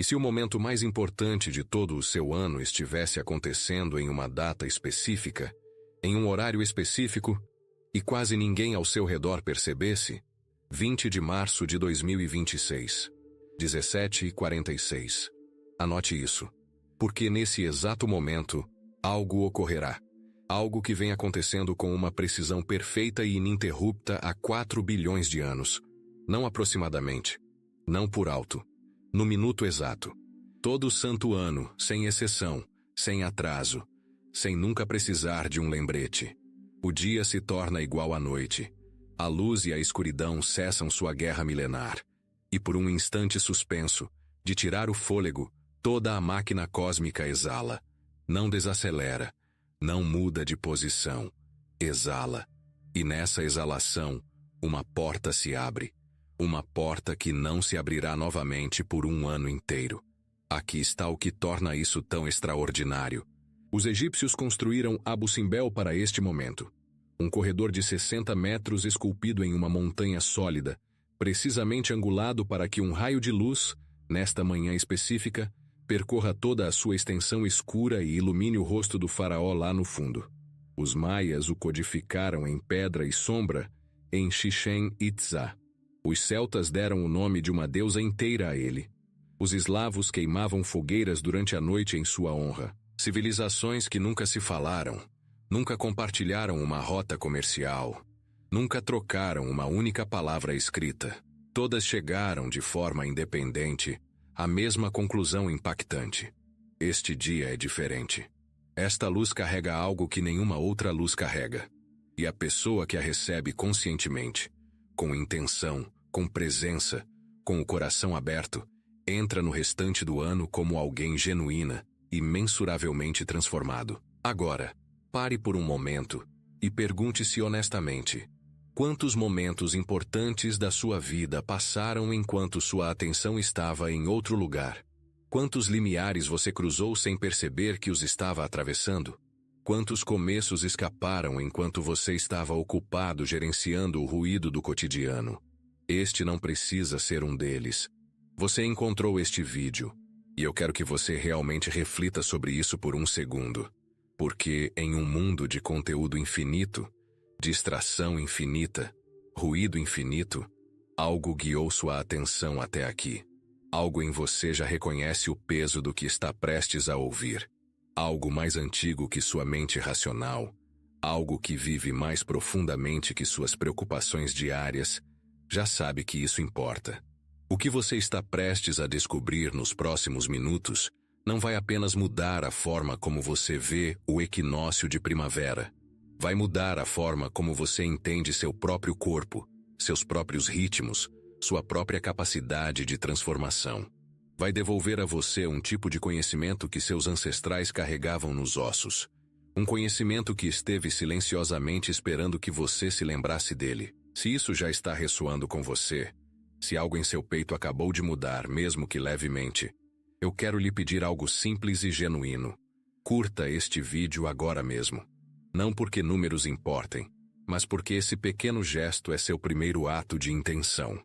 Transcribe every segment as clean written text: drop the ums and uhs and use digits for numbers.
E se o momento mais importante de todo o seu ano estivesse acontecendo em uma data específica, em um horário específico, e quase ninguém ao seu redor percebesse? 20 de março de 2026, 17h46. Anote isso, porque nesse exato momento, algo ocorrerá. Algo que vem acontecendo com uma precisão perfeita e ininterrupta há 4 bilhões de anos. Não aproximadamente, não por alto, no minuto exato. Todo santo ano, sem exceção, sem atraso, sem nunca precisar de um lembrete. O dia se torna igual à noite. A luz e a escuridão cessam sua guerra milenar. E por um instante suspenso, de tirar o fôlego, toda a máquina cósmica exala. Não desacelera, não muda de posição. Exala. E nessa exalação, uma porta se abre. Uma porta que não se abrirá novamente por um ano inteiro. Aqui está o que torna isso tão extraordinário. Os egípcios construíram Abu Simbel para este momento. Um corredor de 60 metros esculpido em uma montanha sólida, precisamente angulado para que um raio de luz, nesta manhã específica, percorra toda a sua extensão escura e ilumine o rosto do faraó lá no fundo. Os maias o codificaram em pedra e sombra em Chichén Itzá. Os celtas deram o nome de uma deusa inteira a ele. Os eslavos queimavam fogueiras durante a noite em sua honra. Civilizações que nunca se falaram, nunca compartilharam uma rota comercial, nunca trocaram uma única palavra escrita. Todas chegaram de forma independente à mesma conclusão impactante. Este dia é diferente. Esta luz carrega algo que nenhuma outra luz carrega. E a pessoa que a recebe conscientemente, com intenção, com presença, com o coração aberto, entra no restante do ano como alguém genuína, imensuravelmente transformado. Agora, pare por um momento e pergunte-se honestamente: quantos momentos importantes da sua vida passaram enquanto sua atenção estava em outro lugar? Quantos limiares você cruzou sem perceber que os estava atravessando? Quantos começos escaparam enquanto você estava ocupado gerenciando o ruído do cotidiano? Este não precisa ser um deles. Você encontrou este vídeo, e eu quero que você realmente reflita sobre isso por um segundo. Porque em um mundo de conteúdo infinito, distração infinita, ruído infinito, algo guiou sua atenção até aqui. Algo em você já reconhece o peso do que está prestes a ouvir. Algo mais antigo que sua mente racional, algo que vive mais profundamente que suas preocupações diárias, já sabe que isso importa. O que você está prestes a descobrir nos próximos minutos não vai apenas mudar a forma como você vê o equinócio de primavera. Vai mudar a forma como você entende seu próprio corpo, seus próprios ritmos, sua própria capacidade de transformação. Vai devolver a você um tipo de conhecimento que seus ancestrais carregavam nos ossos. Um conhecimento que esteve silenciosamente esperando que você se lembrasse dele. Se isso já está ressoando com você, se algo em seu peito acabou de mudar, mesmo que levemente, eu quero lhe pedir algo simples e genuíno. Curta este vídeo agora mesmo. Não porque números importem, mas porque esse pequeno gesto é seu primeiro ato de intenção.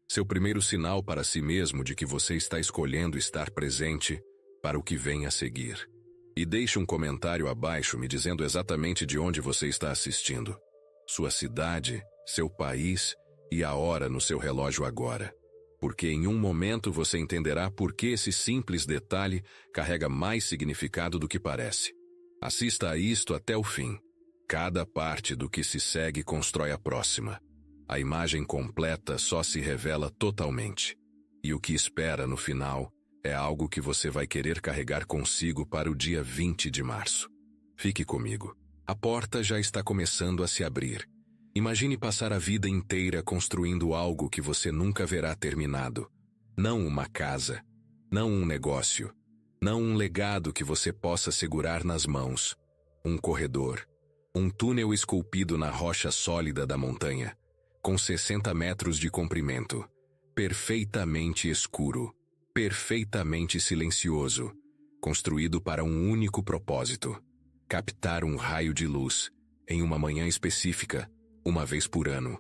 Seu primeiro sinal para si mesmo de que você está escolhendo estar presente para o que vem a seguir. E deixe um comentário abaixo me dizendo exatamente de onde você está assistindo. Sua cidade, seu país e a hora no seu relógio agora. Porque em um momento você entenderá por que esse simples detalhe carrega mais significado do que parece. Assista a isto até o fim. Cada parte do que se segue constrói a próxima. A imagem completa só se revela totalmente. E o que espera no final é algo que você vai querer carregar consigo para o dia 20 de março. Fique comigo. A porta já está começando a se abrir. Imagine passar a vida inteira construindo algo que você nunca verá terminado. Não uma casa, não um negócio, não um legado que você possa segurar nas mãos. Um corredor, um túnel esculpido na rocha sólida da montanha, com 60 metros de comprimento, perfeitamente escuro, perfeitamente silencioso, construído para um único propósito: captar um raio de luz, em uma manhã específica, uma vez por ano.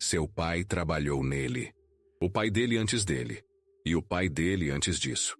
Seu pai trabalhou nele. O pai dele antes dele. E o pai dele antes disso.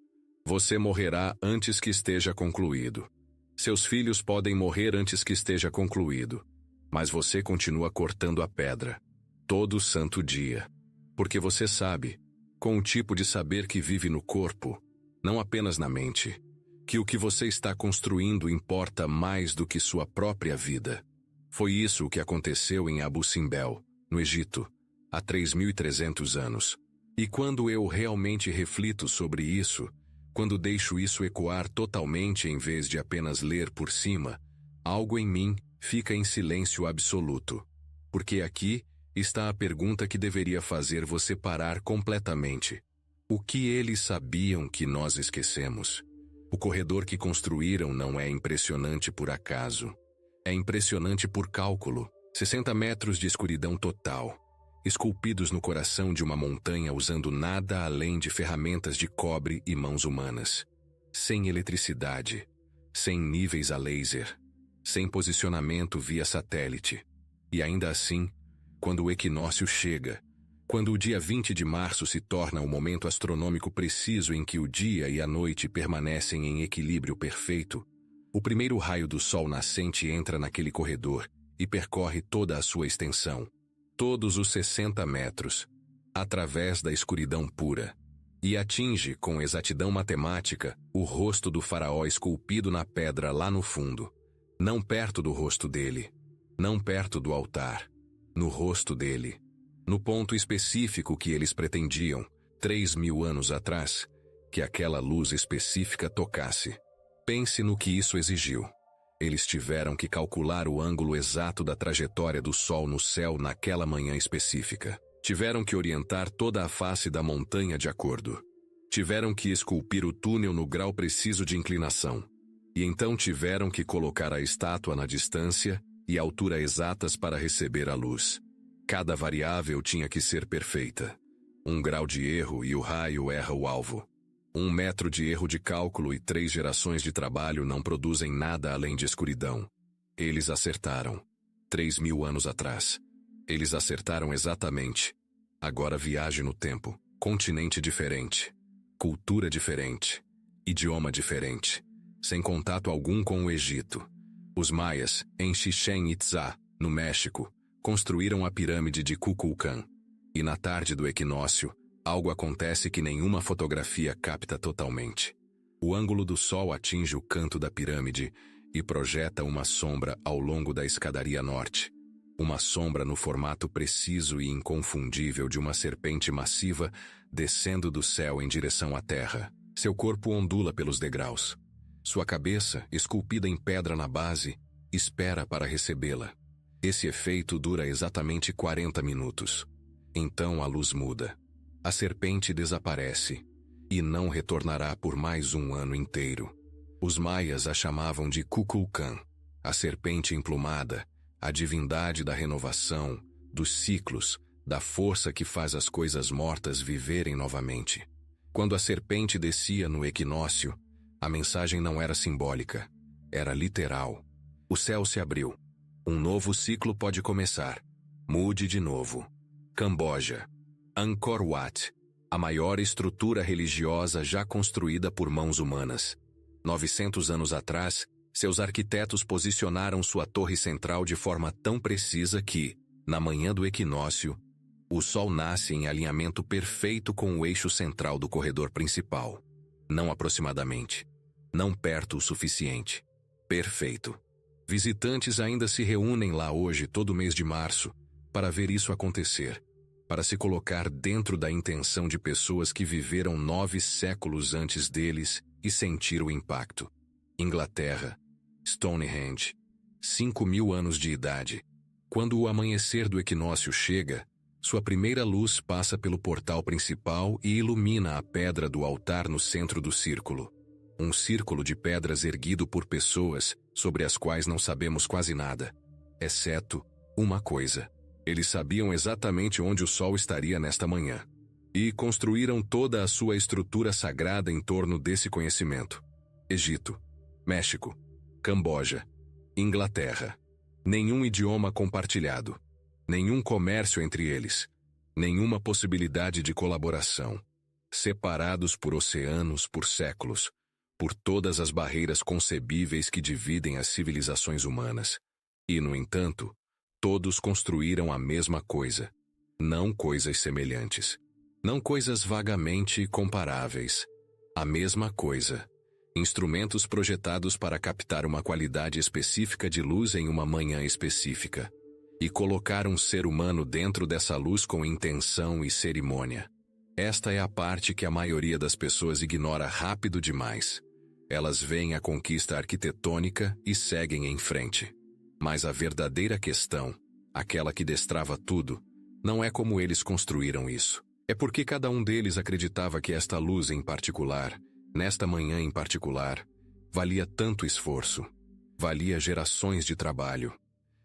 Você morrerá antes que esteja concluído. Seus filhos podem morrer antes que esteja concluído. Mas você continua cortando a pedra. Todo santo dia. Porque você sabe, com o tipo de saber que vive no corpo, não apenas na mente, que o que você está construindo importa mais do que sua própria vida. Foi isso o que aconteceu em Abu Simbel, no Egito, há 3.300 anos. E quando eu realmente reflito sobre isso, quando deixo isso ecoar totalmente em vez de apenas ler por cima, algo em mim fica em silêncio absoluto. Porque aqui está a pergunta que deveria fazer você parar completamente. O que eles sabiam que nós esquecemos? O corredor que construíram não é impressionante por acaso. É impressionante por cálculo. 60 metros de escuridão total, esculpidos no coração de uma montanha usando nada além de ferramentas de cobre e mãos humanas. Sem eletricidade, sem níveis a laser, sem posicionamento via satélite. E ainda assim, quando o equinócio chega, quando o dia 20 de março se torna o momento astronômico preciso em que o dia e a noite permanecem em equilíbrio perfeito, o primeiro raio do sol nascente entra naquele corredor e percorre toda a sua extensão, todos os 60 metros, através da escuridão pura, e atinge com exatidão matemática o rosto do faraó esculpido na pedra lá no fundo, não perto do rosto dele, não perto do altar, no rosto dele, no ponto específico que eles pretendiam, 3.000 anos atrás, que aquela luz específica tocasse. Pense no que isso exigiu. Eles tiveram que calcular o ângulo exato da trajetória do Sol no céu naquela manhã específica. Tiveram que orientar toda a face da montanha de acordo. Tiveram que esculpir o túnel no grau preciso de inclinação. E então tiveram que colocar a estátua na distância e altura exatas para receber a luz. Cada variável tinha que ser perfeita. 1 grau de erro e o raio erra o alvo. 1 metro de erro de cálculo e 3 gerações de trabalho não produzem nada além de escuridão. Eles acertaram. 3.000 anos atrás. Eles acertaram exatamente. Agora viaje no tempo. Continente diferente. Cultura diferente. Idioma diferente. Sem contato algum com o Egito. Os maias, em Chichén Itzá, no México, construíram a pirâmide de Kukulcán. E na tarde do equinócio, algo acontece que nenhuma fotografia capta totalmente. O ângulo do sol atinge o canto da pirâmide e projeta uma sombra ao longo da escadaria norte. Uma sombra no formato preciso e inconfundível de uma serpente massiva descendo do céu em direção à terra. Seu corpo ondula pelos degraus. Sua cabeça, esculpida em pedra na base, espera para recebê-la. Esse efeito dura exatamente 40 minutos. Então a luz muda. A serpente desaparece e não retornará por mais um ano inteiro. Os maias a chamavam de Kukulcán, a serpente emplumada, a divindade da renovação, dos ciclos, da força que faz as coisas mortas viverem novamente. Quando a serpente descia no equinócio, a mensagem não era simbólica, era literal. O céu se abriu. Um novo ciclo pode começar. Mude de novo. Camboja. Angkor Wat, a maior estrutura religiosa já construída por mãos humanas. 900 anos atrás, seus arquitetos posicionaram sua torre central de forma tão precisa que, na manhã do equinócio, o sol nasce em alinhamento perfeito com o eixo central do corredor principal. Não aproximadamente. Não perto o suficiente. Perfeito. Visitantes ainda se reúnem lá hoje todo mês de março para ver isso acontecer, para se colocar dentro da intenção de pessoas que viveram 9 séculos antes deles e sentir o impacto. Inglaterra, Stonehenge, 5.000 anos de idade. Quando o amanhecer do equinócio chega, sua primeira luz passa pelo portal principal e ilumina a pedra do altar no centro do círculo. Um círculo de pedras erguido por pessoas sobre as quais não sabemos quase nada, exceto uma coisa. Eles sabiam exatamente onde o sol estaria nesta manhã. E construíram toda a sua estrutura sagrada em torno desse conhecimento. Egito, México, Camboja, Inglaterra. Nenhum idioma compartilhado. Nenhum comércio entre eles. Nenhuma possibilidade de colaboração. separados por oceanos por séculos, por todas as barreiras concebíveis que dividem as civilizações humanas. E, no entanto, todos construíram a mesma coisa, não coisas semelhantes, não coisas vagamente comparáveis. A mesma coisa. Instrumentos projetados para captar uma qualidade específica de luz em uma manhã específica. E colocar um ser humano dentro dessa luz com intenção e cerimônia. Esta é a parte que a maioria das pessoas ignora rápido demais. Elas veem a conquista arquitetônica e seguem em frente. Mas a verdadeira questão, aquela que destrava tudo, não é como eles construíram isso. É porque cada um deles acreditava que esta luz em particular, nesta manhã em particular, valia tanto esforço, valia gerações de trabalho,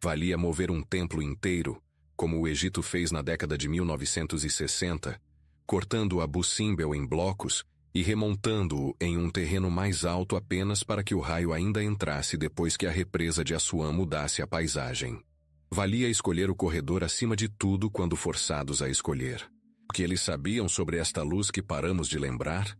valia mover um templo inteiro, como o Egito fez na década de 1960, cortando Abu Simbel em blocos e remontando-o em um terreno mais alto apenas para que o raio ainda entrasse depois que a represa de Assuã mudasse a paisagem. Valia escolher o corredor acima de tudo quando forçados a escolher. O que eles sabiam sobre esta luz que paramos de lembrar?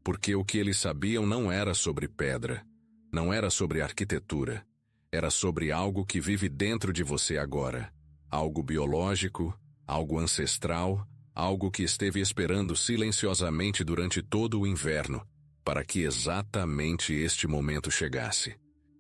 Porque o que eles sabiam não era sobre pedra, não era sobre arquitetura, era sobre algo que vive dentro de você agora, algo biológico, algo ancestral, algo que esteve esperando silenciosamente durante todo o inverno, para que exatamente este momento chegasse.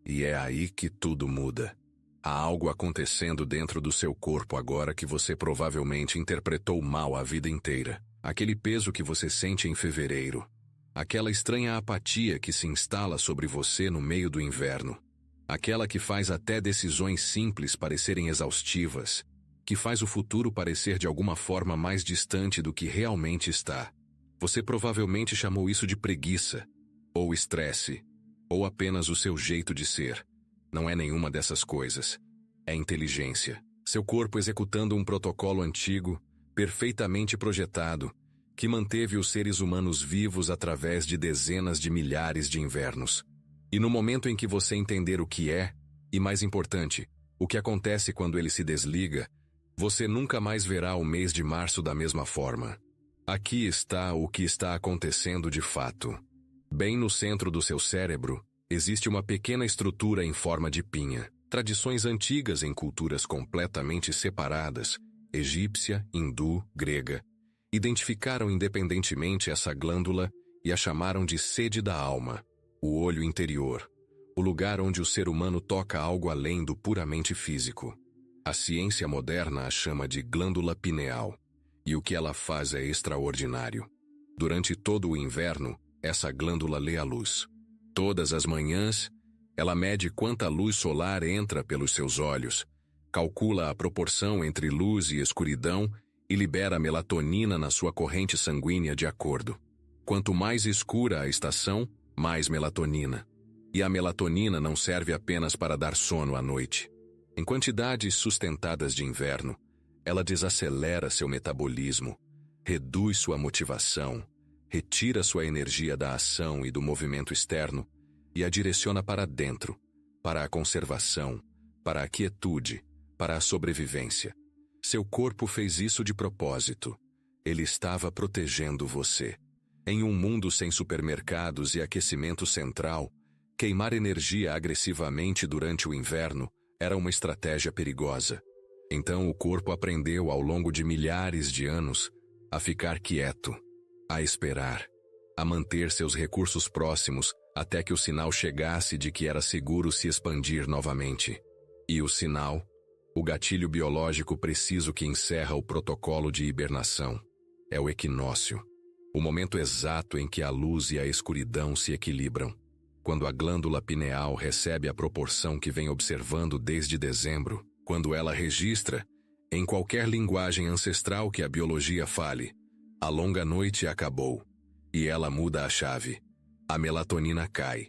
E é aí que tudo muda. Há algo acontecendo dentro do seu corpo agora que você provavelmente interpretou mal a vida inteira. Aquele peso que você sente em fevereiro. Aquela estranha apatia que se instala sobre você no meio do inverno. Aquela que faz até decisões simples parecerem exaustivas. Que faz o futuro parecer de alguma forma mais distante do que realmente está. Você provavelmente chamou isso de preguiça, ou estresse, ou apenas o seu jeito de ser. Não é nenhuma dessas coisas. É inteligência. Seu corpo executando um protocolo antigo, perfeitamente projetado, que manteve os seres humanos vivos através de dezenas de milhares de invernos. E no momento em que você entender o que é, e mais importante, o que acontece quando ele se desliga, você nunca mais verá o mês de março da mesma forma. Aqui está o que está acontecendo de fato. Bem no centro do seu cérebro, existe uma pequena estrutura em forma de pinha. Tradições antigas em culturas completamente separadas, egípcia, hindu, grega, identificaram independentemente essa glândula e a chamaram de sede da alma, o olho interior, o lugar onde o ser humano toca algo além do puramente físico. A ciência moderna a chama de glândula pineal, e o que ela faz é extraordinário. Durante todo o inverno, essa glândula lê a luz. Todas as manhãs, ela mede quanta luz solar entra pelos seus olhos, calcula a proporção entre luz e escuridão e libera melatonina na sua corrente sanguínea de acordo. Quanto mais escura a estação, mais melatonina. E a melatonina não serve apenas para dar sono à noite. Em quantidades sustentadas de inverno, ela desacelera seu metabolismo, reduz sua motivação, retira sua energia da ação e do movimento externo e a direciona para dentro, para a conservação, para a quietude, para a sobrevivência. Seu corpo fez isso de propósito. Ele estava protegendo você. Em um mundo sem supermercados e aquecimento central, queimar energia agressivamente durante o inverno era uma estratégia perigosa. Então o corpo aprendeu ao longo de milhares de anos a ficar quieto, a esperar, a manter seus recursos próximos até que o sinal chegasse de que era seguro se expandir novamente. E o sinal? O gatilho biológico preciso que encerra o protocolo de hibernação. É o equinócio. O momento exato em que a luz e a escuridão se equilibram. Quando a glândula pineal recebe a proporção que vem observando desde dezembro, quando ela registra, em qualquer linguagem ancestral que a biologia fale, a longa noite acabou, e ela muda a chave. A melatonina cai.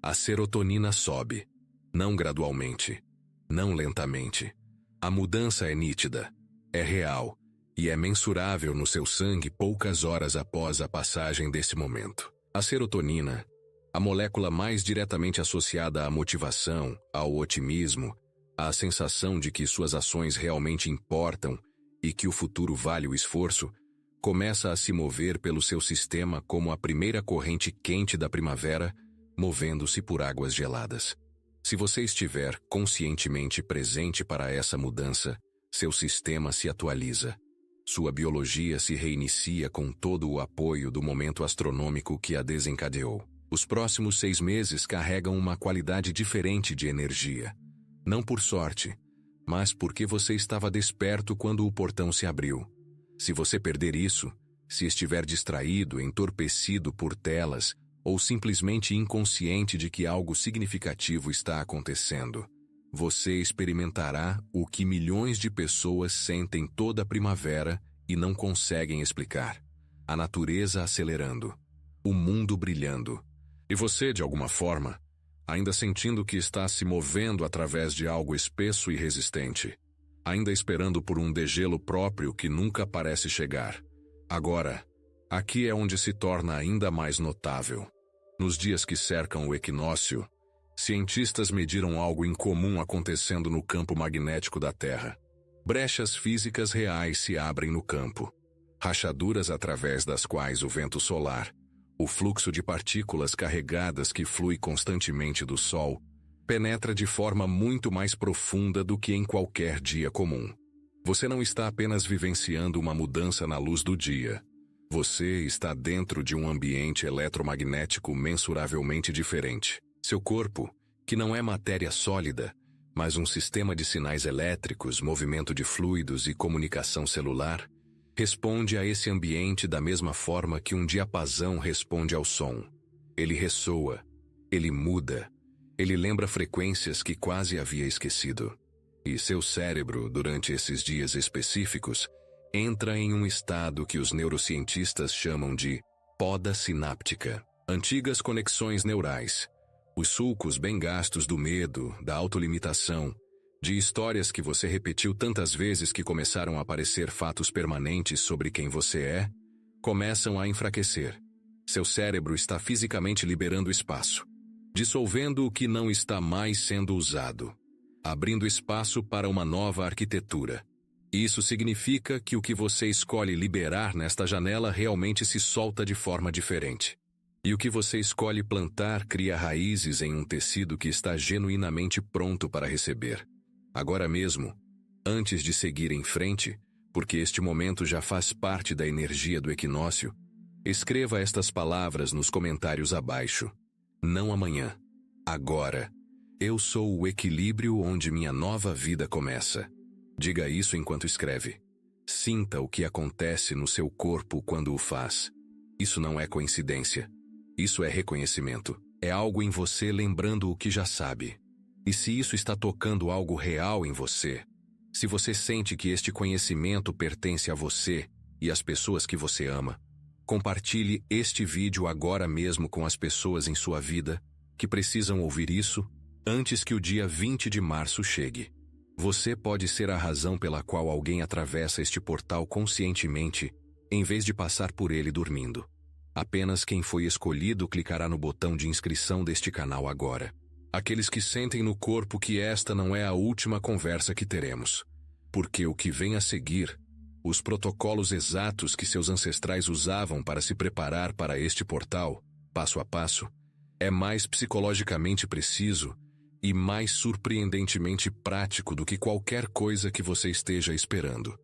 A serotonina sobe. Não gradualmente. Não lentamente. A mudança é nítida, é real, e é mensurável no seu sangue poucas horas após a passagem desse momento. A serotonina, a molécula mais diretamente associada à motivação, ao otimismo, à sensação de que suas ações realmente importam e que o futuro vale o esforço, começa a se mover pelo seu sistema como a primeira corrente quente da primavera, movendo-se por águas geladas. Se você estiver conscientemente presente para essa mudança, seu sistema se atualiza. Sua biologia se reinicia com todo o apoio do momento astronômico que a desencadeou. Os próximos 6 meses carregam uma qualidade diferente de energia. Não por sorte, mas porque você estava desperto quando o portão se abriu. Se você perder isso, se estiver distraído, entorpecido por telas, ou simplesmente inconsciente de que algo significativo está acontecendo, você experimentará o que milhões de pessoas sentem toda a primavera e não conseguem explicar. A natureza acelerando, o mundo brilhando. E você, de alguma forma, ainda sentindo que está se movendo através de algo espesso e resistente, ainda esperando por um degelo próprio que nunca parece chegar. Agora, aqui é onde se torna ainda mais notável. Nos dias que cercam o equinócio, cientistas mediram algo incomum acontecendo no campo magnético da Terra. Brechas físicas reais se abrem no campo, rachaduras através das quais o vento solar, o fluxo de partículas carregadas que flui constantemente do Sol, penetra de forma muito mais profunda do que em qualquer dia comum. Você não está apenas vivenciando uma mudança na luz do dia. Você está dentro de um ambiente eletromagnético mensuravelmente diferente. Seu corpo, que não é matéria sólida, mas um sistema de sinais elétricos, movimento de fluidos e comunicação celular, responde a esse ambiente da mesma forma que um diapasão responde ao som. Ele ressoa, ele muda, ele lembra frequências que quase havia esquecido. E seu cérebro, durante esses dias específicos, entra em um estado que os neurocientistas chamam de poda sináptica. Antigas conexões neurais, os sulcos bem gastos do medo, da autolimitação, de histórias que você repetiu tantas vezes que começaram a aparecer fatos permanentes sobre quem você é, começam a enfraquecer. Seu cérebro está fisicamente liberando espaço, dissolvendo o que não está mais sendo usado, abrindo espaço para uma nova arquitetura. Isso significa que o que você escolhe liberar nesta janela realmente se solta de forma diferente. E o que você escolhe plantar cria raízes em um tecido que está genuinamente pronto para receber. Agora mesmo, antes de seguir em frente, porque este momento já faz parte da energia do equinócio, escreva estas palavras nos comentários abaixo. Não amanhã. Agora. Eu sou o equilíbrio onde minha nova vida começa. Diga isso enquanto escreve. Sinta o que acontece no seu corpo quando o faz. Isso não é coincidência. Isso é reconhecimento. É algo em você lembrando o que já sabe. E se isso está tocando algo real em você, se você sente que este conhecimento pertence a você e às pessoas que você ama, compartilhe este vídeo agora mesmo com as pessoas em sua vida que precisam ouvir isso antes que o dia 20 de março chegue. Você pode ser a razão pela qual alguém atravessa este portal conscientemente, em vez de passar por ele dormindo. Apenas quem foi escolhido clicará no botão de inscrição deste canal agora. Aqueles que sentem no corpo que esta não é a última conversa que teremos. Porque o que vem a seguir, os protocolos exatos que seus ancestrais usavam para se preparar para este portal, passo a passo, é mais psicologicamente preciso e mais surpreendentemente prático do que qualquer coisa que você esteja esperando.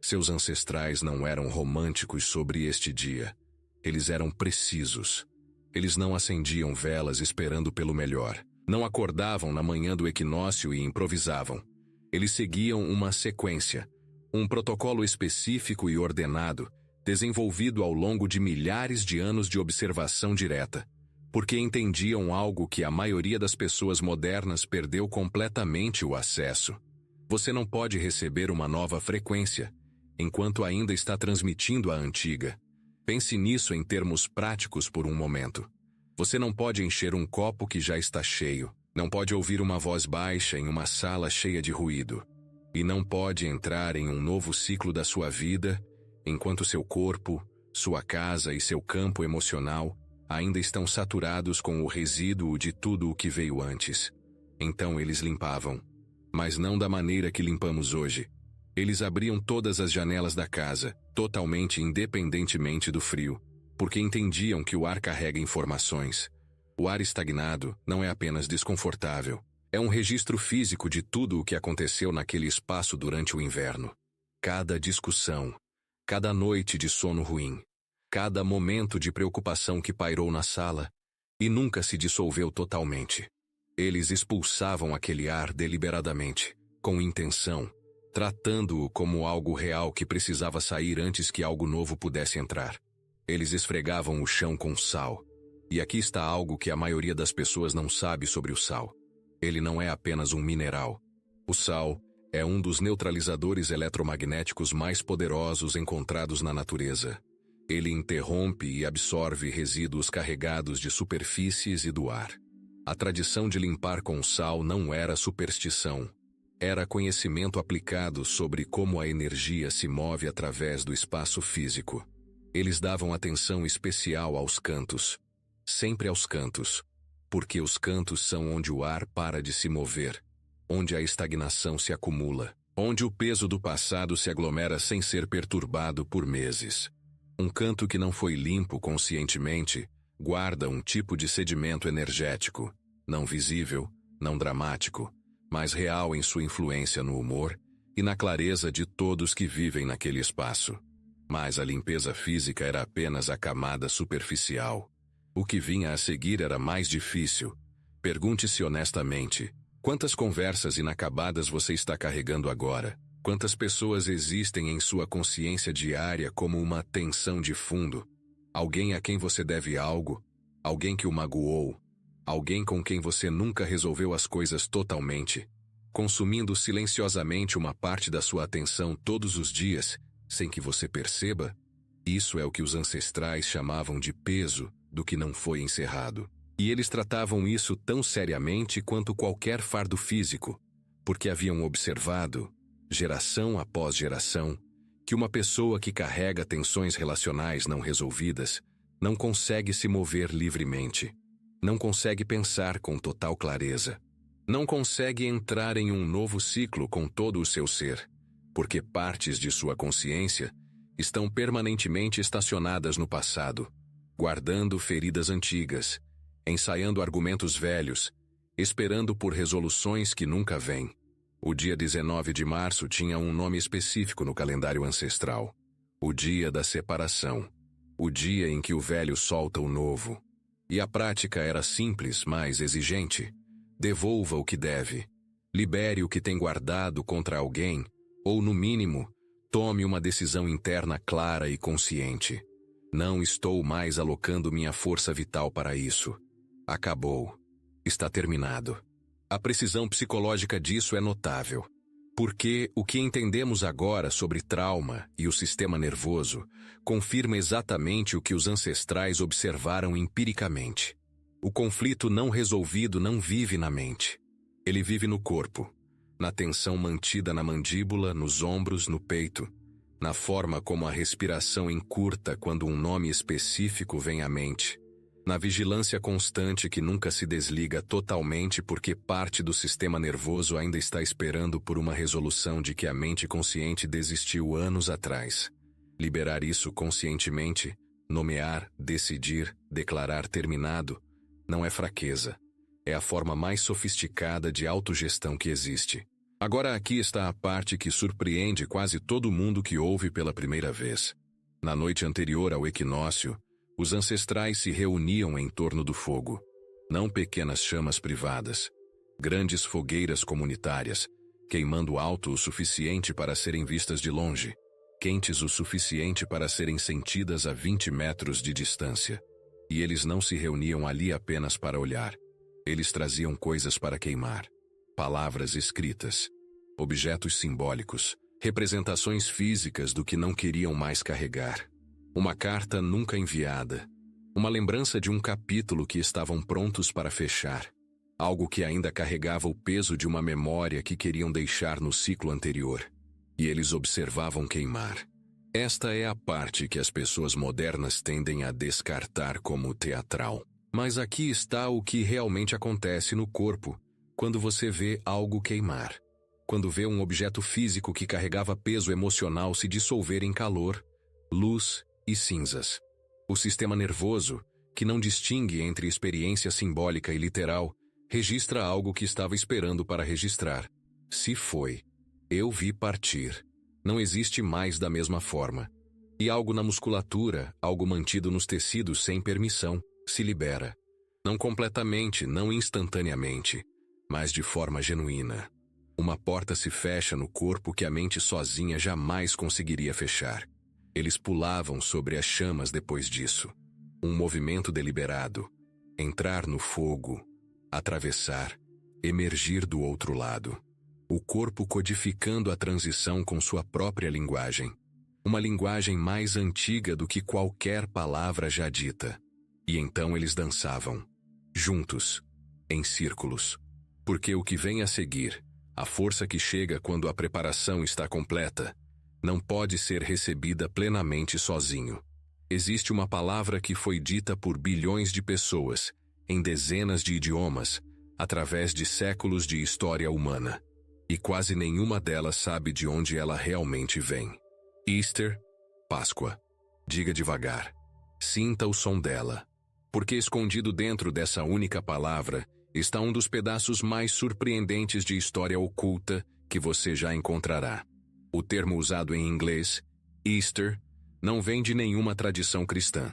Seus ancestrais não eram românticos sobre este dia. Eles eram precisos. Eles não acendiam velas esperando pelo melhor. Não acordavam na manhã do equinócio e improvisavam. Eles seguiam uma sequência, um protocolo específico e ordenado, desenvolvido ao longo de milhares de anos de observação direta, porque entendiam algo que a maioria das pessoas modernas perdeu completamente o acesso. Você não pode receber uma nova frequência, enquanto ainda está transmitindo a antiga. Pense nisso em termos práticos por um momento. Você não pode encher um copo que já está cheio, não pode ouvir uma voz baixa em uma sala cheia de ruído, e não pode entrar em um novo ciclo da sua vida enquanto seu corpo, sua casa e seu campo emocional ainda estão saturados com o resíduo de tudo o que veio antes. Então eles limpavam, mas não da maneira que limpamos hoje. Eles abriam todas as janelas da casa, totalmente independentemente do frio, porque entendiam que o ar carrega informações. O ar estagnado não é apenas desconfortável, é um registro físico de tudo o que aconteceu naquele espaço durante o inverno. Cada discussão, cada noite de sono ruim, cada momento de preocupação que pairou na sala e nunca se dissolveu totalmente. Eles expulsavam aquele ar deliberadamente, com intenção, tratando-o como algo real que precisava sair antes que algo novo pudesse entrar. Eles esfregavam o chão com sal. E aqui está algo que a maioria das pessoas não sabe sobre o sal. Ele não é apenas um mineral. O sal é um dos neutralizadores eletromagnéticos mais poderosos encontrados na natureza. Ele interrompe e absorve resíduos carregados de superfícies e do ar. A tradição de limpar com sal não era superstição. Era conhecimento aplicado sobre como a energia se move através do espaço físico. Eles davam atenção especial aos cantos. Sempre aos cantos. Porque os cantos são onde o ar para de se mover. Onde a estagnação se acumula. Onde o peso do passado se aglomera sem ser perturbado por meses. Um canto que não foi limpo conscientemente guarda um tipo de sedimento energético, não visível, não dramático, mas real em sua influência no humor e na clareza de todos que vivem naquele espaço. Mas a limpeza física era apenas a camada superficial. O que vinha a seguir era mais difícil. Pergunte-se honestamente, quantas conversas inacabadas você está carregando agora? Quantas pessoas existem em sua consciência diária como uma tensão de fundo? Alguém a quem você deve algo? Alguém que o magoou? Alguém com quem você nunca resolveu as coisas totalmente? Consumindo silenciosamente uma parte da sua atenção todos os dias, sem que você perceba? Isso é o que os ancestrais chamavam de peso do que não foi encerrado. E eles tratavam isso tão seriamente quanto qualquer fardo físico, porque haviam observado, geração após geração, que uma pessoa que carrega tensões relacionais não resolvidas não consegue se mover livremente, não consegue pensar com total clareza, não consegue entrar em um novo ciclo com todo o seu ser, porque partes de sua consciência estão permanentemente estacionadas no passado, guardando feridas antigas, ensaiando argumentos velhos, esperando por resoluções que nunca vêm. O dia 19 de março tinha um nome específico no calendário ancestral. O dia da separação. O dia em que o velho solta o novo. E a prática era simples, mas exigente. Devolva o que deve. Libere o que tem guardado contra alguém, ou, no mínimo, tome uma decisão interna clara e consciente. Não estou mais alocando minha força vital para isso. Acabou. Está terminado. A precisão psicológica disso é notável, porque o que entendemos agora sobre trauma e o sistema nervoso confirma exatamente o que os ancestrais observaram empiricamente. O conflito não resolvido não vive na mente. Ele vive no corpo, na tensão mantida na mandíbula, nos ombros, no peito, na forma como a respiração encurta quando um nome específico vem à mente, na vigilância constante que nunca se desliga totalmente porque parte do sistema nervoso ainda está esperando por uma resolução de que a mente consciente desistiu anos atrás. Liberar isso conscientemente, nomear, decidir, declarar terminado, não é fraqueza. É a forma mais sofisticada de autogestão que existe. Agora aqui está a parte que surpreende quase todo mundo que ouve pela primeira vez. Na noite anterior ao equinócio, os ancestrais se reuniam em torno do fogo. Não pequenas chamas privadas, grandes fogueiras comunitárias, queimando alto o suficiente para serem vistas de longe, quentes o suficiente para serem sentidas a 20 metros de distância. E eles não se reuniam ali apenas para olhar. Eles traziam coisas para queimar. Palavras escritas, objetos simbólicos, representações físicas do que não queriam mais carregar. Uma carta nunca enviada. Uma lembrança de um capítulo que estavam prontos para fechar. Algo que ainda carregava o peso de uma memória que queriam deixar no ciclo anterior. E eles observavam queimar. Esta é a parte que as pessoas modernas tendem a descartar como teatral. Mas aqui está o que realmente acontece no corpo quando você vê algo queimar. quando vê um objeto físico que carregava peso emocional se dissolver em calor, luz e cinzas. O sistema nervoso, que não distingue entre experiência simbólica e literal, registra algo que estava esperando para registrar. Se foi. Eu vi partir. Não existe mais da mesma forma. E algo na musculatura, algo mantido nos tecidos sem permissão, se libera. Não completamente, não instantaneamente, mas de forma genuína. Uma porta se fecha no corpo que a mente sozinha jamais conseguiria fechar. Eles pulavam sobre as chamas depois disso. Um movimento deliberado. Entrar no fogo. Atravessar. Emergir do outro lado. O corpo codificando a transição com sua própria linguagem. Uma linguagem mais antiga do que qualquer palavra já dita. E então eles dançavam. Juntos. Em círculos. Porque o que vem a seguir, a força que chega quando a preparação está completa, não pode ser recebida plenamente sozinho. Existe uma palavra que foi dita por bilhões de pessoas, em dezenas de idiomas, através de séculos de história humana. E quase nenhuma delas sabe de onde ela realmente vem. Easter, Páscoa. Diga devagar. Sinta o som dela. Porque escondido dentro dessa única palavra está um dos pedaços mais surpreendentes de história oculta que você já encontrará. O termo usado em inglês, Easter, não vem de nenhuma tradição cristã.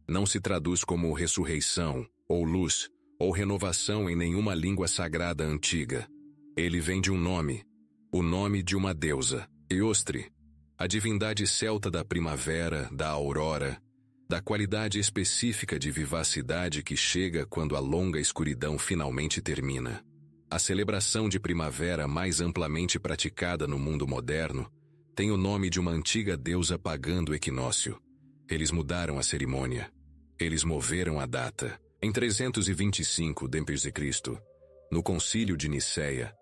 Não se traduz como ressurreição, ou luz, ou renovação em nenhuma língua sagrada antiga. Ele vem de um nome, o nome de uma deusa, Eostre, a divindade celta da primavera, da aurora, da qualidade específica de vivacidade que chega quando a longa escuridão finalmente termina. A celebração de primavera mais amplamente praticada no mundo moderno tem o nome de uma antiga deusa pagã do equinócio. Eles mudaram a cerimônia. Eles moveram a data. Em 325 d.C., no Concílio de Nicéia,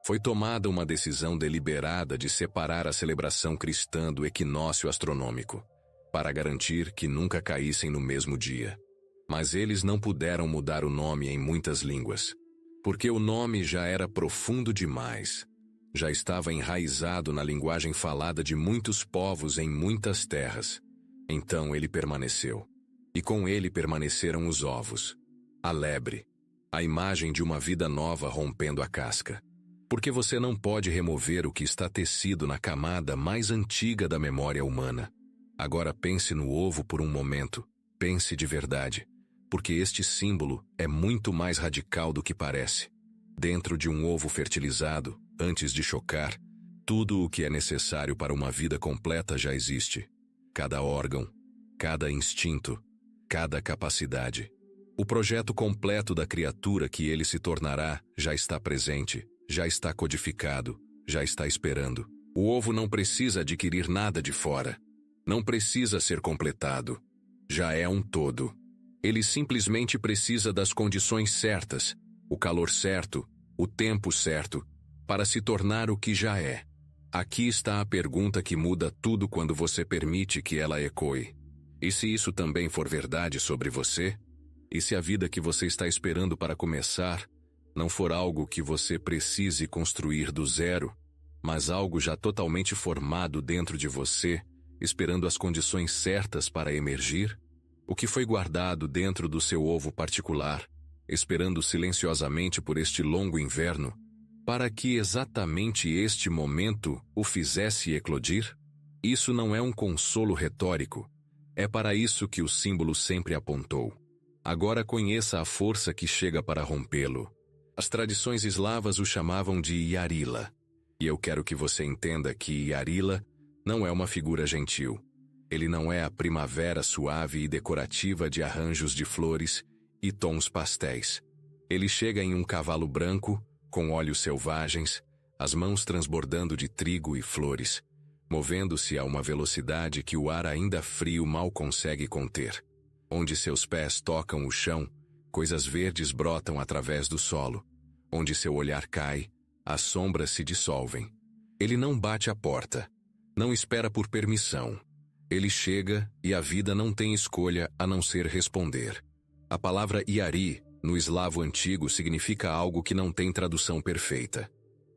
foi tomada uma decisão deliberada de separar a celebração cristã do equinócio astronômico, para garantir que nunca caíssem no mesmo dia. Mas eles não puderam mudar o nome em muitas línguas, porque o nome já era profundo demais. Já estava enraizado na linguagem falada de muitos povos em muitas terras. Então ele permaneceu. E com ele permaneceram os ovos, a lebre, a imagem de uma vida nova rompendo a casca. Porque você não pode remover o que está tecido na camada mais antiga da memória humana. Agora pense no ovo por um momento. Pense de verdade. Porque este símbolo é muito mais radical do que parece. Dentro de um ovo fertilizado, antes de chocar, tudo o que é necessário para uma vida completa já existe. Cada órgão, cada instinto, cada capacidade. O projeto completo da criatura que ele se tornará já está presente. Já está codificado, já está esperando. O ovo não precisa adquirir nada de fora. Não precisa ser completado. Já é um todo. Ele simplesmente precisa das condições certas, o calor certo, o tempo certo, para se tornar o que já é. Aqui está a pergunta que muda tudo quando você permite que ela ecoe. E se isso também for verdade sobre você? E se a vida que você está esperando para começar não for algo que você precise construir do zero, mas algo já totalmente formado dentro de você, esperando as condições certas para emergir? O que foi guardado dentro do seu ovo particular, esperando silenciosamente por este longo inverno, para que exatamente este momento o fizesse eclodir? Isso não é um consolo retórico. É para isso que o símbolo sempre apontou. Agora conheça a força que chega para rompê-lo. As tradições eslavas o chamavam de Yarila. E eu quero que você entenda que Yarila não é uma figura gentil. Ele não é a primavera suave e decorativa de arranjos de flores e tons pastéis. Ele chega em um cavalo branco, com olhos selvagens, as mãos transbordando de trigo e flores, movendo-se a uma velocidade que o ar ainda frio mal consegue conter. Onde seus pés tocam o chão, coisas verdes brotam através do solo. Onde seu olhar cai, as sombras se dissolvem. Ele não bate a porta. Não espera por permissão. Ele chega e a vida não tem escolha a não ser responder. A palavra Yari, no eslavo antigo, significa algo que não tem tradução perfeita.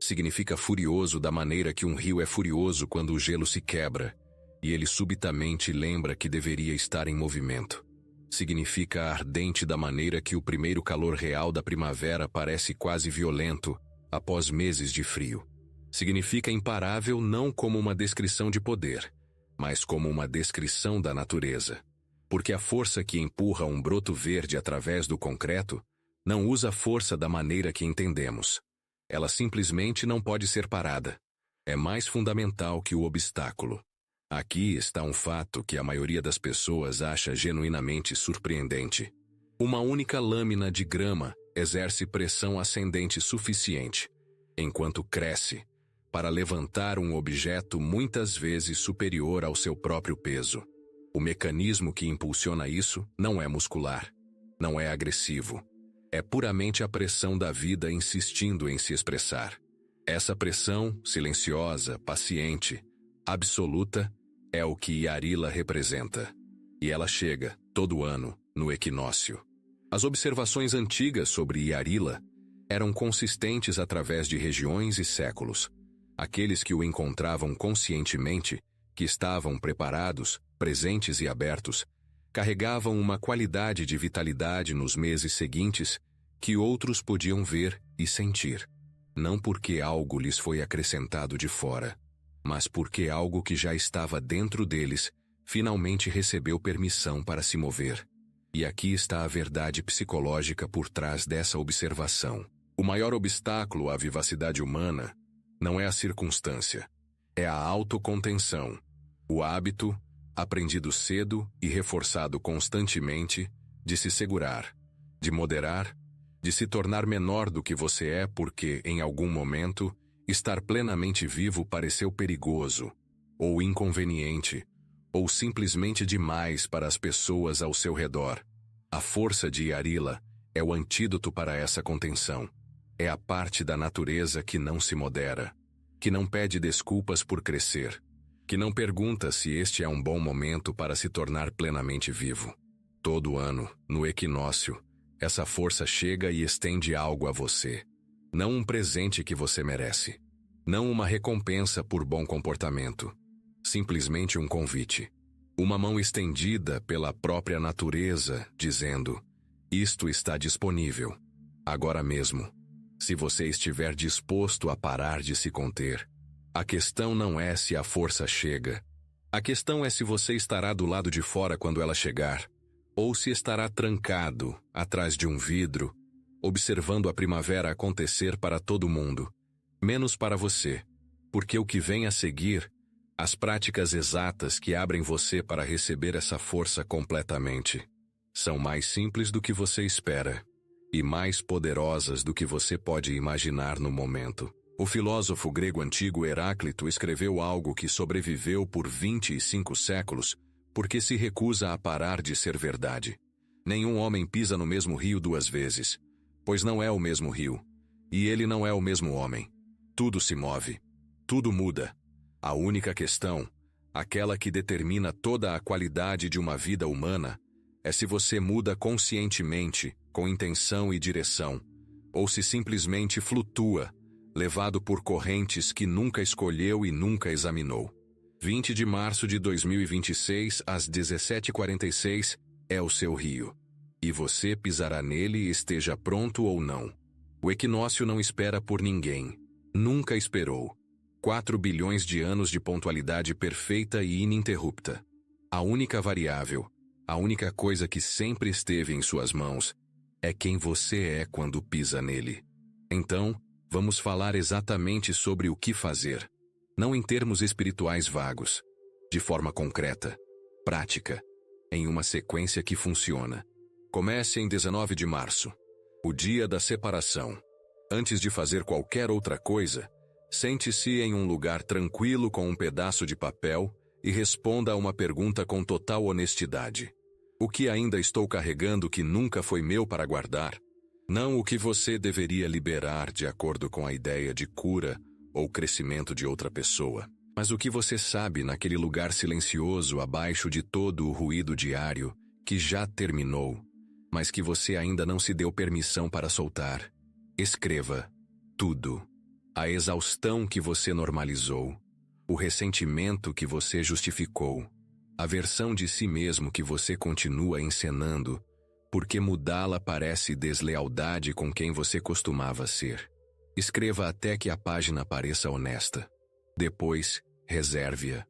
Significa furioso da maneira que um rio é furioso quando o gelo se quebra, e ele subitamente lembra que deveria estar em movimento. Significa ardente da maneira que o primeiro calor real da primavera parece quase violento após meses de frio. Significa imparável não como uma descrição de poder, mas como uma descrição da natureza. Porque a força que empurra um broto verde através do concreto não usa a força da maneira que entendemos. Ela simplesmente não pode ser parada. É mais fundamental que o obstáculo. Aqui está um fato que a maioria das pessoas acha genuinamente surpreendente. Uma única lâmina de grama exerce pressão ascendente suficiente, enquanto cresce, para levantar um objeto muitas vezes superior ao seu próprio peso. O mecanismo que impulsiona isso não é muscular, não é agressivo. É puramente a pressão da vida insistindo em se expressar. Essa pressão, silenciosa, paciente, absoluta, é o que Yarila representa. E ela chega, todo ano, no equinócio. As observações antigas sobre Yarila eram consistentes através de regiões e séculos. Aqueles que o encontravam conscientemente, que estavam preparados, presentes e abertos, carregavam uma qualidade de vitalidade nos meses seguintes que outros podiam ver e sentir. Não porque algo lhes foi acrescentado de fora, mas porque algo que já estava dentro deles finalmente recebeu permissão para se mover. E aqui está a verdade psicológica por trás dessa observação. O maior obstáculo à vivacidade humana não é a circunstância, é a autocontenção, o hábito, aprendido cedo e reforçado constantemente, de se segurar, de moderar, de se tornar menor do que você é porque, em algum momento, estar plenamente vivo pareceu perigoso, ou inconveniente, ou simplesmente demais para as pessoas ao seu redor. A força de Yarila é o antídoto para essa contenção. É a parte da natureza que não se modera, que não pede desculpas por crescer, que não pergunta se este é um bom momento para se tornar plenamente vivo. Todo ano, no equinócio, essa força chega e estende algo a você. Não um presente que você merece. Não uma recompensa por bom comportamento. Simplesmente um convite. Uma mão estendida pela própria natureza, dizendo: isto está disponível. Agora mesmo. Se você estiver disposto a parar de se conter. A questão não é se a força chega. A questão é se você estará do lado de fora quando ela chegar, ou se estará trancado, atrás de um vidro, observando a primavera acontecer para todo mundo, menos para você, porque o que vem a seguir, as práticas exatas que abrem você para receber essa força completamente, são mais simples do que você espera, e mais poderosas do que você pode imaginar no momento. O filósofo grego antigo Heráclito escreveu algo que sobreviveu por 25 séculos porque se recusa a parar de ser verdade. Nenhum homem pisa no mesmo rio duas vezes, pois não é o mesmo rio, e ele não é o mesmo homem. Tudo se move, tudo muda. A única questão, aquela que determina toda a qualidade de uma vida humana, é se você muda conscientemente, com intenção e direção, ou se simplesmente flutua, levado por correntes que nunca escolheu e nunca examinou. 20 de março de 2026, às 17h46, é o seu rio. E você pisará nele, esteja pronto ou não. O equinócio não espera por ninguém. Nunca esperou. 4 bilhões de anos de pontualidade perfeita e ininterrupta. A única variável, a única coisa que sempre esteve em suas mãos, é quem você é quando pisa nele. Então, vamos falar exatamente sobre o que fazer. Não em termos espirituais vagos. De forma concreta, prática, em uma sequência que funciona. Comece em 19 de março, o dia da separação. Antes de fazer qualquer outra coisa, sente-se em um lugar tranquilo com um pedaço de papel e responda a uma pergunta com total honestidade. O que ainda estou carregando que nunca foi meu para guardar? Não o que você deveria liberar de acordo com a ideia de cura ou crescimento de outra pessoa, mas o que você sabe naquele lugar silencioso abaixo de todo o ruído diário que já terminou, mas que você ainda não se deu permissão para soltar. Escreva tudo. a exaustão que você normalizou, o ressentimento que você justificou, a versão de si mesmo que você continua encenando, porque mudá-la parece deslealdade com quem você costumava ser. Escreva até que a página pareça honesta. Depois, reserve-a.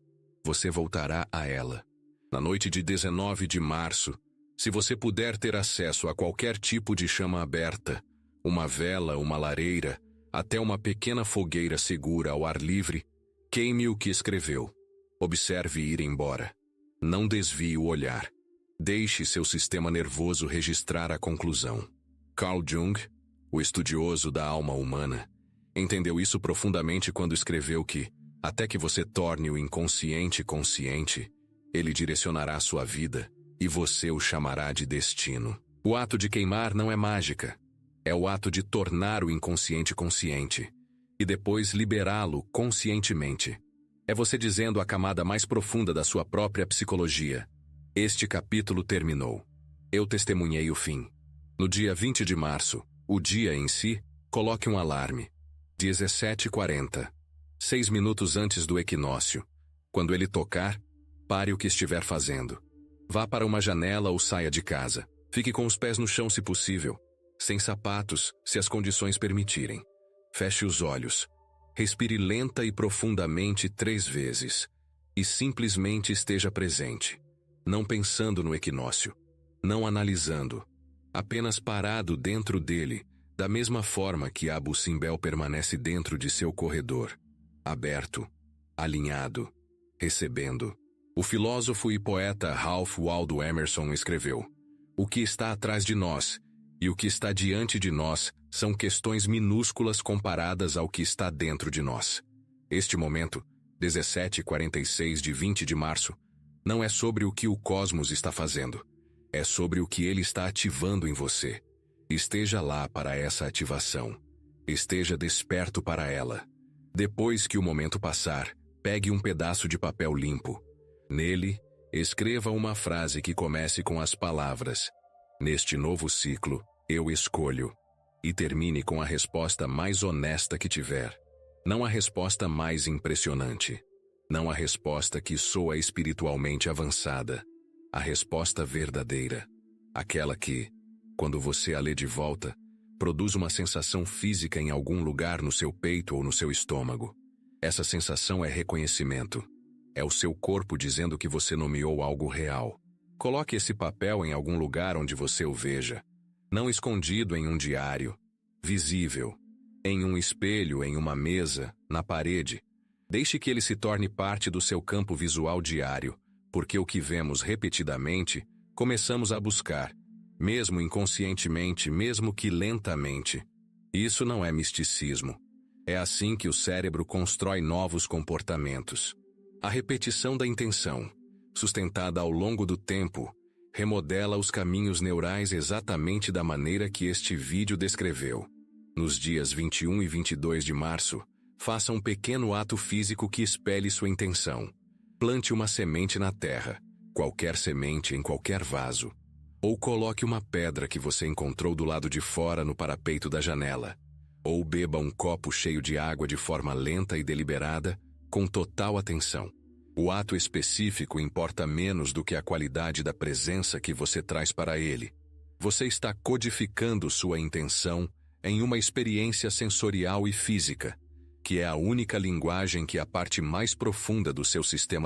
Você voltará a ela. Na noite de 19 de março, se você puder ter acesso a qualquer tipo de chama aberta, uma vela, uma lareira, até uma pequena fogueira segura ao ar livre, queime o que escreveu. Observe ir embora. Não desvie o olhar. Deixe seu sistema nervoso registrar a conclusão. Carl Jung, o estudioso da alma humana, entendeu isso profundamente quando escreveu que, até que você torne o inconsciente consciente, ele direcionará sua vida e você o chamará de destino. O ato de queimar não é mágica. É o ato de tornar o inconsciente consciente e depois liberá-lo conscientemente. É você dizendo a camada mais profunda da sua própria psicologia: este capítulo terminou. Eu testemunhei o fim. No dia 20 de março, o dia em si, coloque um alarme. 17h40. 6 minutos antes do equinócio. Quando ele tocar, pare o que estiver fazendo. Vá para uma janela ou saia de casa. Fique com os pés no chão se possível. Sem sapatos, se as condições permitirem. Feche os olhos. Respire lenta e profundamente 3 vezes. E simplesmente esteja presente. Não pensando no equinócio. Não analisando. Apenas parado dentro dele, da mesma forma que Abu Simbel permanece dentro de seu corredor. Aberto. Alinhado. Recebendo. O filósofo e poeta Ralph Waldo Emerson escreveu: o que está atrás de nós e o que está diante de nós são questões minúsculas comparadas ao que está dentro de nós. Este momento, 17h46 de 20 de março, não é sobre o que o cosmos está fazendo. É sobre o que ele está ativando em você. Esteja lá para essa ativação. Esteja desperto para ela. Depois que o momento passar, pegue um pedaço de papel limpo. Nele, escreva uma frase que comece com as palavras: neste novo ciclo, eu escolho. E termine com a resposta mais honesta que tiver. Não a resposta mais impressionante. Não a resposta que soa espiritualmente avançada. A resposta verdadeira. Aquela que, quando você a lê de volta, produz uma sensação física em algum lugar no seu peito ou no seu estômago. Essa sensação é reconhecimento. É o seu corpo dizendo que você nomeou algo real. Coloque esse papel em algum lugar onde você o veja. Não escondido em um diário. Visível. Em um espelho, em uma mesa, na parede. Deixe que ele se torne parte do seu campo visual diário, porque o que vemos repetidamente, começamos a buscar, mesmo inconscientemente, mesmo que lentamente. Isso não é misticismo. É assim que o cérebro constrói novos comportamentos. A repetição da intenção, sustentada ao longo do tempo, remodela os caminhos neurais exatamente da maneira que este vídeo descreveu. Nos dias 21 e 22 de março, faça um pequeno ato físico que espelhe sua intenção. Plante uma semente na terra, qualquer semente em qualquer vaso. Ou coloque uma pedra que você encontrou do lado de fora no parapeito da janela. Ou beba um copo cheio de água de forma lenta e deliberada, com total atenção. O ato específico importa menos do que a qualidade da presença que você traz para ele. Você está codificando sua intenção em uma experiência sensorial e física, que é a única linguagem que a parte mais profunda do seu sistema